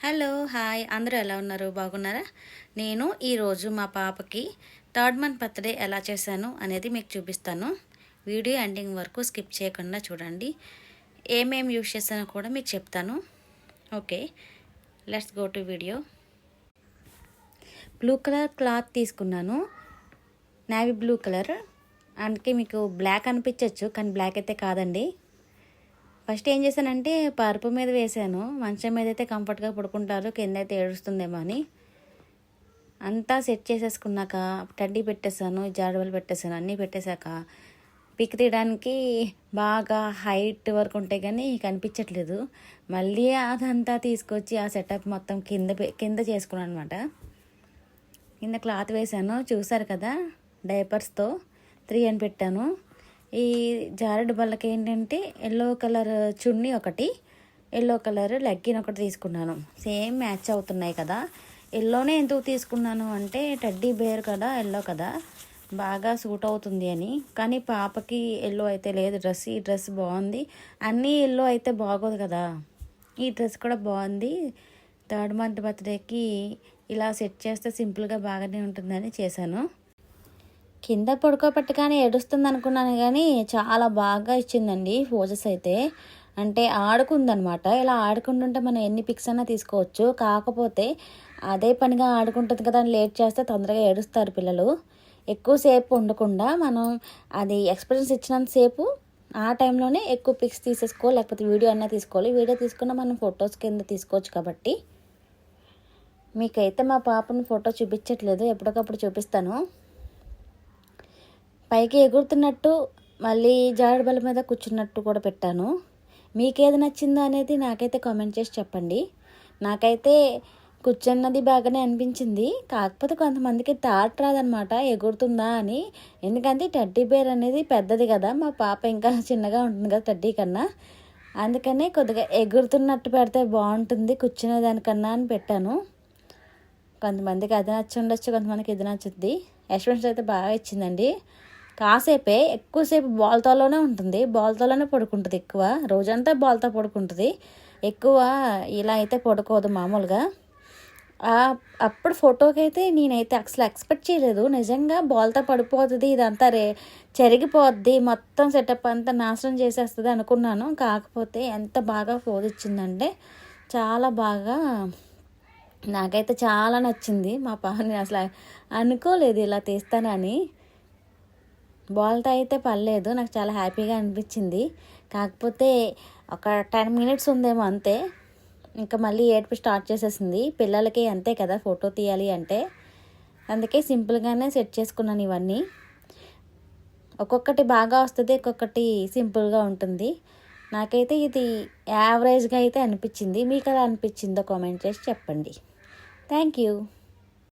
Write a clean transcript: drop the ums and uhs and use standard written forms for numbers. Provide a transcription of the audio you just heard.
Hello hi అందరూ ఎలా ఉన్నారు బాగున్నారా? నేను ఈరోజు మా పాపకి థర్డ్ మంత్ బర్త్డే ఎలా చేశాను అనేది మీకు చూపిస్తాను. వీడియో ఎండింగ్ వరకు స్కిప్ చేయకుండా చూడండి. ఏమేమి యూజ్ చేశానో కూడా మీకు చెప్తాను. Okay, let's go to video. Blue colour cloth తీసుకున్నాను, నేవీ బ్లూ కలర్. అందుకే మీకు బ్లాక్ అనిపించవచ్చు, కానీ బ్లాక్ అయితే కాదండి. ఫస్ట్ ఏం చేశానంటే పరుపు మీద వేసాను. మంచం మీద అయితే కంఫర్ట్గా పడుకుంటారు, కింద అయితే ఏడుస్తుందేమో అని. అంతా సెట్ చేసేసుకున్నాక టడ్డీ పెట్టేశాను, జాడవలు పెట్టేశాను. అన్నీ పెట్టేశాక పిక్ తీయడానికి బాగా హైట్ వరకు ఉంటాయి కానీ కనిపించట్లేదు. మళ్ళీ అదంతా తీసుకొచ్చి ఆ సెటప్ మొత్తం కింద చేసుకున్నాను అనమాట. కింద క్లాత్ వేసాను, చూసారు కదా. డైపర్స్తో 3 అని పెట్టాను. ఈ జారుడు బల్లకి ఏంటంటే ఎల్లో కలర్ చున్నీ ఒకటి, ఎల్లో కలర్ లెగ్గిన్ ఒకటి తీసుకున్నాను. సేమ్ మ్యాచ్ అవుతున్నాయి కదా. ఎల్లోనే ఎందుకు తీసుకున్నాను అంటే టడ్డీ బేర్ కదా, ఎల్లో కదా, బాగా సూట్ అవుతుంది అని. కానీ పాపకి ఎల్లో అయితే లేదు డ్రెస్. ఈ డ్రెస్ బాగుంది. అన్నీ ఎల్లో అయితే బాగోదు కదా, ఈ డ్రెస్ కూడా బాగుంది. థర్డ్ మంత్ బర్త్డేకి ఇలా సెట్ చేస్తే సింపుల్గా బాగానే ఉంటుందని చేశాను. కింద పడుకోబెట్టగానే ఏడుస్తుంది అనుకున్నాను, కానీ చాలా బాగా ఇచ్చిందండి పోజెస్ అయితే. అంటే ఆడుకుందనమాట. ఇలా ఆడుకుంటుంటే మనం ఎన్ని పిక్స్ అయినా తీసుకోవచ్చు. కాకపోతే అదే పనిగా ఆడుకుంటుంది కదా అని లేట్ చేస్తే తొందరగా ఏడుస్తారు పిల్లలు. ఎక్కువసేపు ఉండకుండా మనం అది ఎక్స్పీరియన్స్ ఇచ్చినంతసేపు ఆ టైంలోనే ఎక్కువ పిక్స్ తీసేసుకోవాలి, లేకపోతే వీడియో అన్నా తీసుకోవాలి. వీడియో తీసుకున్నా మనం ఫొటోస్ కింద తీసుకోవచ్చు. కాబట్టి మీకైతే మా పాపను ఫోటో చూపించట్లేదు, ఎప్పటికప్పుడు చూపిస్తాను. పైకి ఎగురుతున్నట్టు, మళ్ళీ జారుడు బల్ల మీద కూర్చున్నట్టు కూడా పెట్టాను. మీకేది నచ్చిందో అనేది నాకైతే కామెంట్ చేసి చెప్పండి. నాకైతే కూర్చున్నది బాగానే అనిపించింది. కాకపోతే కొంతమందికి థాట్ రాదనమాట ఎగురుతుందా అని. ఎందుకంటే టడ్డీ బేర్ అనేది పెద్దది కదా, మా పాప ఇంకా చిన్నగా ఉంటుంది కదా టడ్డీ కన్నా. అందుకనే కొద్దిగా ఎగురుతున్నట్టు పెడితే బాగుంటుంది కూర్చునే దానికన్నా అని పెట్టాను. కొంతమందికి అది నచ్చి ఉండొచ్చు, కొంతమందికి ఇది నచ్చుద్ది. ఎక్స్పీరియన్స్ అయితే బాగా ఇచ్చిందండి. కాసేపే ఎక్కువసేపు బాల్తోనే ఉంటుంది, బాల్తోనే పడుకుంటుంది. ఎక్కువ రోజంతా బాల్తో పడుకుంటుంది. ఎక్కువ ఇలా అయితే పడుకోదు మామూలుగా. అప్పుడు ఫోటోకి అయితే నేనైతే అసలు ఎక్స్పెక్ట్ చేయలేదు. నిజంగా బాల్తో పడిపోతుంది, ఇదంతా చెరిగిపోద్ది, మొత్తం సెటప్ అంతా నాశనం చేసేస్తుంది అనుకున్నాను. కాకపోతే ఎంత బాగా పోజ్ ఇచ్చిందంటే చాలా బాగా, నాకైతే చాలా నచ్చింది. మా పాపని అసలు అనుకోలేదు ఇలా తీస్తానని. బాల్తో అయితే పర్లేదు, నాకు చాలా హ్యాపీగా అనిపించింది. కాకపోతే ఒక 10 మినిట్స్ ఉందేమో అంతే, ఇంకా మళ్ళీ ఏడుపు స్టార్ట్ చేసేసింది. పిల్లలకి అంతే కదా ఫోటో తీయాలి అంటే. అందుకే సింపుల్గానే సెట్ చేసుకున్నాను ఇవన్నీ. ఒక్కొక్కటి బాగా వస్తుంది, ఒక్కొక్కటి సింపుల్గా ఉంటుంది. నాకైతే ఇది యావరేజ్గా అయితే అనిపించింది. మీకు ఎలా అనిపించిందో కామెంట్ చేసి చెప్పండి. Thank you.